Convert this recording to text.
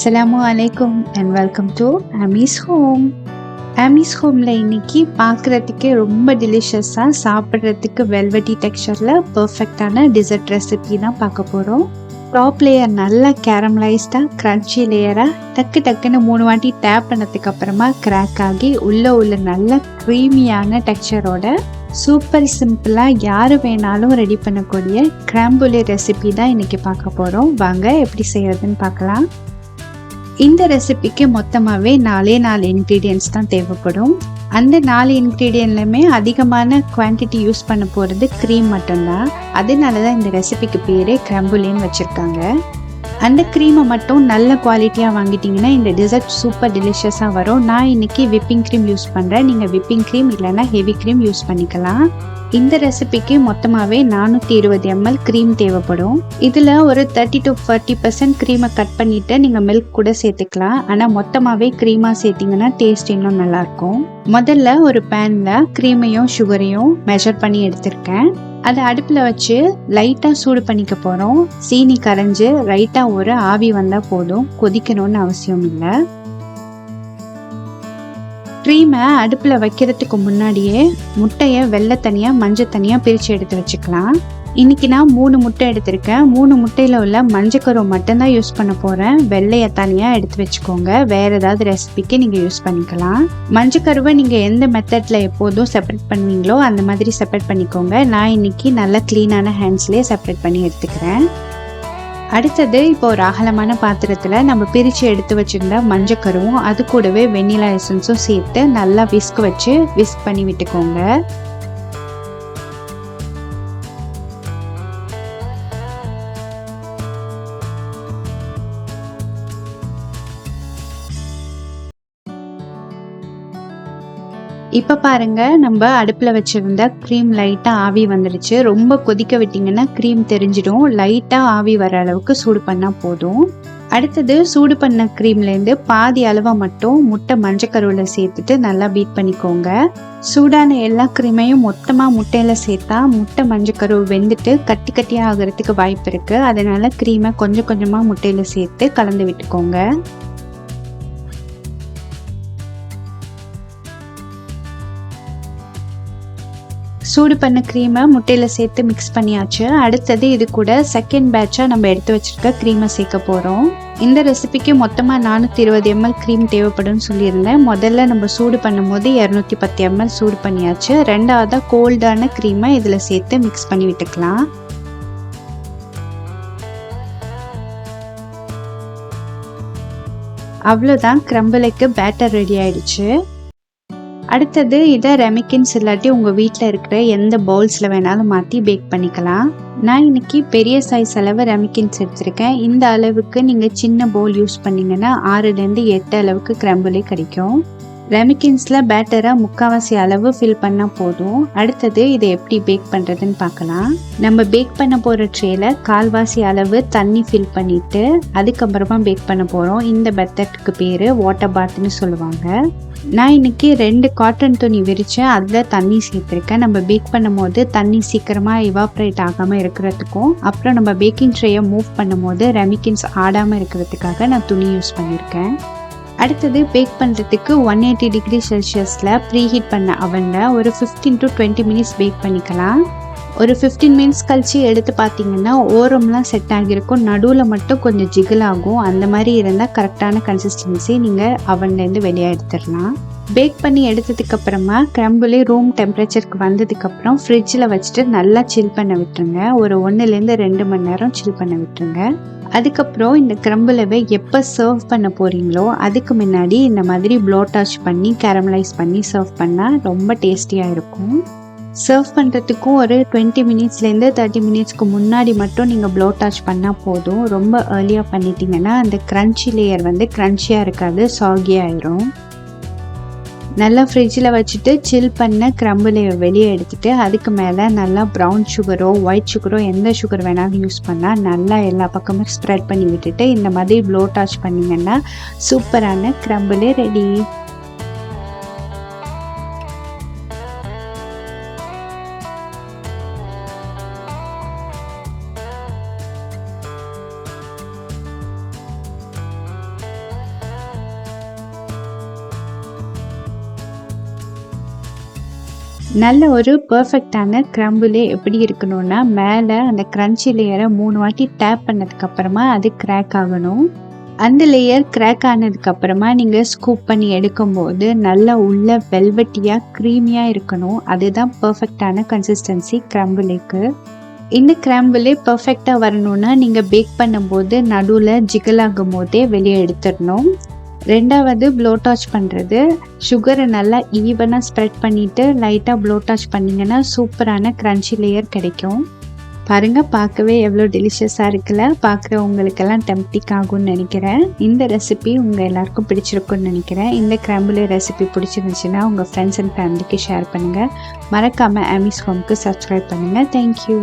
Assalamu alaikum and welcome to Amy's Home. Amy's Homeல இன்னைக்கு பார்க்குறதுக்கே ரொம்ப டெலிஷியஸாக சாப்பிட்றதுக்கு வெல்வெட்டி டெக்ஸ்சரில் பர்ஃபெக்டான டிசர்ட் ரெசிபி தான் பார்க்க போகிறோம். டாப் லேயர் நல்லா கேரமலைஸ்டாக க்ரன்ச்சி லேயராக டக்குன்னு 3 வாட்டி டேப் பண்ணதுக்கு அப்புறமா கிராக் ஆகி உள்ள நல்ல க்ரீமியான டெக்ஸ்சரோட சூப்பர் சிம்பிளாக யார் வேணாலும் ரெடி பண்ணக்கூடிய crème brûlée ரெசிபி தான் இன்றைக்கி பார்க்க போகிறோம். வாங்க எப்படி செய்கிறதுன்னு பார்க்கலாம். இந்த ரெசிபிக்கு மொத்தமாகவே 4 இன்க்ரீடியன்ட்ஸ் தான் தேவைப்படும். அந்த 4 இன்க்ரீடியன்ட்லையுமே அதிகமான குவான்டிட்டி யூஸ் பண்ண போகிறது க்ரீம் மட்டும்தான். அதனால தான் இந்த ரெசிபிக்கு பேரே crème brûléன்னு வச்சுருக்காங்க. அந்த க்ரீமை மட்டும் நல்ல குவாலிட்டியாக வாங்கிட்டிங்கன்னா இந்த டிசர்ட் சூப்பர் டெலிஷியஸாக வரும். நான் இன்றைக்கி விப்பிங் க்ரீம் யூஸ் பண்ணுறேன். நீங்கள் விப்பிங் க்ரீம் இல்லைன்னா ஹெவி க்ரீம் யூஸ் பண்ணிக்கலாம். இந்த ரெசிபிக்கு மொத்தமாகவே 420 ml க்ரீம் தேவைப்படும். இதில் ஒரு 30 to 40% க்ரீமை கட் பண்ணிவிட்டு நீங்கள் மில்க் கூட சேர்த்துக்கலாம். ஆனால் மொத்தமாகவே க்ரீமாக சேர்த்திங்கன்னா டேஸ்ட் இன்னும் நல்லாயிருக்கும். முதல்ல ஒரு பேனில் க்ரீமையும் சுகரையும் மெஷர் பண்ணி எடுத்திருக்கேன். அதை அடுப்பில் வச்சு லைட்டாக சூடு பண்ணிக்க போகிறோம். சீனி கரைஞ்சி லைட்டாக ஒரு ஆவி வந்தால் போதும், கொதிக்கணும்னு அவசியம் இல்லை. க்ரீமை அடுப்பில் வைக்கிறதுக்கு முன்னாடியே முட்டையை வெள்ளை தனியாக மஞ்சள் தனியாக பிரித்து எடுத்து வச்சுக்கலாம். இன்றைக்கி நான் 3 முட்டை எடுத்திருக்கேன். 3 முட்டையில் உள்ள மஞ்சக்கரு மட்டும்தான் யூஸ் பண்ண போகிறேன். வெள்ளையை தனியாக எடுத்து வச்சுக்கோங்க. வேறு ஏதாவது ரெசிபிக்கு நீங்கள் யூஸ் பண்ணிக்கலாம். மஞ்சக்கருவை நீங்கள் எந்த மெத்தடில் எப்போதும் செப்பரேட் பண்ணுவீங்களோ அந்த மாதிரி செப்பரேட் பண்ணிக்கோங்க. நான் இன்றைக்கி நல்லா க்ளீனான ஹேண்ட்ஸ்லேயே செப்பரேட் பண்ணி எடுத்துக்கிறேன். அடுத்தது இப்போ ஒரு அகலமான பாத்திரத்தில் நம்ம பிரித்து எடுத்து வச்சுருந்த மஞ்சக்கருவும் அது கூடவே வெண்ணிலா எசன்ஸும் சேர்த்து நல்லா விஸ்க் பண்ணி விட்டுக்கோங்க. இப்போ பாருங்க, நம்ம அடுப்பில் வச்சுருந்த க்ரீம் லைட்டாக ஆவி வந்துடுச்சு. ரொம்ப கொதிக்க விட்டிங்கன்னா க்ரீம் தெரிஞ்சிடும். லைட்டாக ஆவி வர அளவுக்கு சூடு பண்ணால் போதும். அடுத்தது சூடு பண்ண க்ரீம்லேருந்து பாதி அளவை மட்டும் முட்டை மஞ்சக்கருவில் சேர்த்துட்டு நல்லா பீட் பண்ணிக்கோங்க. சூடான எல்லா க்ரீமையும் மொத்தமாக முட்டையில் சேர்த்தா முட்டை மஞ்சக்கரு வெந்துட்டு கட்டியாக ஆகிறதுக்கு வாய்ப்பு இருக்குது. அதனால் க்ரீமை கொஞ்சம் கொஞ்சமாக முட்டையில் சேர்த்து கலந்து விட்டுக்கோங்க. சூடு பண்ண க்ரீமை முட்டையில் சேர்த்து மிக்ஸ் பண்ணியாச்சு. அடுத்தது இது கூட செகண்ட் பேட்சாக நம்ம எடுத்து வச்சுருக்க க்ரீமை சேர்க்க போகிறோம். இந்த ரெசிபிக்கு மொத்தமாக 420 ml க்ரீம் தேவைப்படும் சொல்லியிருந்தேன். முதல்ல நம்ம சூடு பண்ணும்போது 210 ml சூடு பண்ணியாச்சு. ரெண்டாவதாக கோல்டான க்ரீமை இதில் சேர்த்து மிக்ஸ் பண்ணி விட்டுக்கலாம். அவ்வளோதான், crème brûléக்கு பேட்டர் ரெடி ஆயிடுச்சு. அடுத்தது இதை ரெமிக்கின்ஸ் இல்லாட்டி உங்கள் வீட்டில் இருக்கிற எந்த பவுல்ஸில் வேணாலும் மாற்றி பேக் பண்ணிக்கலாம். நான் இன்றைக்கி பெரிய சைஸ் அளவு ரெமிக்கின்ஸ் எடுத்திருக்கேன். இந்த அளவுக்கு நீங்கள் சின்ன பவுல் யூஸ் பண்ணிங்கன்னா 6லேருந்து 8 அளவுக்கு crème brûlée கிடைக்கும். ரெமிக்கின்ஸில் பேட்டரை 3/4 அளவு ஃபில் பண்ணால் போதும். அடுத்தது இதை எப்படி பேக் பண்ணுறதுன்னு பார்க்கலாம். நம்ம பேக் பண்ண போகிற ட்ரேயில் 1/4 அளவு தண்ணி ஃபில் பண்ணிவிட்டு அதுக்கப்புறமா பேக் பண்ண போகிறோம். இந்த மெத்தடுக்கு பேர் வாட்டர் பாத்னு சொல்லுவாங்க. நான் இன்றைக்கி 2 காட்டன் துணி விரித்து அதில் தண்ணி சேர்த்துருக்கேன். நம்ம பேக் பண்ணும் போது தண்ணி சீக்கிரமாக இவாப்ரேட் ஆகாமல் இருக்கிறதுக்கும் அப்புறம் நம்ம பேக்கிங் ட்ரேயை மூவ் பண்ணும் போது ரெமிக்கின்ஸ் ஆடாமல் இருக்கிறதுக்காக நான் துணி யூஸ் பண்ணியிருக்கேன். அடுத்தது பேக் பண்ணுறதுக்கு 180 டிகிரி செல்சியஸில் ப்ரீஹீட் பண்ண அவனில் ஒரு 15 to 20 மினிட்ஸ் பேக் பண்ணிக்கலாம். ஒரு 15 மினிட்ஸ் கழிச்சு எடுத்து பார்த்தீங்கன்னா ஓரம்லாம் செட் ஆகியிருக்கும், நடுவில் மட்டும் கொஞ்சம் ஜிகிள் ஆகும். அந்த மாதிரி இருந்தால் கரெக்டான கன்சிஸ்டன்சி நீங்கள் அவன்லேருந்து வெளியே எடுத்துடலாம். பேக் பண்ணி எடுத்ததுக்கப்புறமா crème brûlée ரூம் டெம்பரேச்சருக்கு வந்ததுக்கப்புறம் ஃப்ரிட்ஜில் வச்சுட்டு நல்லா சில் பண்ண விட்டுருங்க. ஒரு 1லேருந்து 2 மணி நேரம் சில் பண்ண விட்டுருங்க. அதுக்கப்புறம் இந்த crème brûlée எப்போ சர்வ் பண்ண போகிறீங்களோ அதுக்கு முன்னாடி இந்த மாதிரி ப்ளோ டாச் பண்ணி கேரமலைஸ் பண்ணி சர்வ் பண்ணால் ரொம்ப டேஸ்டியாக இருக்கும். சர்வ் பண்ணுறதுக்கும் ஒரு 20 மினிட்ஸ்லேருந்து 30 மினிட்ஸ்க்கு முன்னாடி மட்டும் நீங்கள் ப்ளோ டாச் பண்ணால் போதும். ரொம்ப ஏர்லியாக பண்ணிட்டீங்கன்னா அந்த க்ரன்ச்சி லேயர் க்ரன்ச்சியாக இருக்காது, சாகியாக ஆயிரும். நல்லா ஃப்ரிட்ஜில் வச்சுட்டு சில் பண்ண crème brûlée வெளியே எடுத்துகிட்டு அதுக்கு மேலே நல்லா ப்ரௌன் சுகரோ ஒயிட் சுகரோ எந்த சுகர் வேணாலும் யூஸ் பண்ணால் நல்லா எல்லா பக்கமும் ஸ்ப்ரெட் பண்ணி விட்டுட்டு இந்த மாதிரி ப்ளோ டாச் பண்ணிங்கன்னா சூப்பரான crème brûlée ரெடி. நல்ல ஒரு பெர்ஃபெக்டான crème brûlée எப்படி இருக்கணும்னா, மேலே அந்த கிரன்ச்சி லேயரை 3 வாட்டி டேப் பண்ணதுக்கப்புறமா அது கிராக் ஆகணும். அந்த லேயர் கிராக் ஆனதுக்கப்புறமா நீங்கள் ஸ்கூப் பண்ணி எடுக்கும்போது நல்லா உள்ள வெல்வெட்டியாக க்ரீமியாக இருக்கணும். அதுதான் பெர்ஃபெக்டான கன்சிஸ்டன்சி crème brûléeக்கு. இந்த crème brûlée பெர்ஃபெக்டாக வரணும்னா நீங்கள் பேக் பண்ணும்போது நடுவில் ஜிகல் ஆகும் போதே வெளியே எடுத்துடணும். ரெண்டாவது ப்ளோ டார்ச் பண்ணுறது. சுகரை நல்லா ஈவனாக ஸ்ப்ரெட் பண்ணிவிட்டு லைட்டாக ப்ளோ டார்ச் பண்ணிங்கன்னா சூப்பரான க்ரன்ச்சி லேயர் கிடைக்கும். பாருங்கள், பார்க்கவே எவ்வளோ டெலிஷியஸாக இருக்குல்ல. பார்க்குறவங்களுக்கெல்லாம் டெம்ப்டிங் ஆகும்னு நினைக்கிறேன். இந்த ரெசிபி உங்கள் எல்லாருக்கும் பிடிச்சிருக்குன்னு நினைக்கிறேன். இந்த crème brûlée ரெசிபி பிடிச்சிருந்துச்சுன்னா உங்கள் ஃப்ரெண்ட்ஸ் அண்ட் ஃபேமிலிக்கு ஷேர் பண்ணுங்கள். மறக்காமல் ஆமிஸ் ஹோம்க்கு சப்ஸ்கிரைப் பண்ணுங்கள். தேங்க்யூ.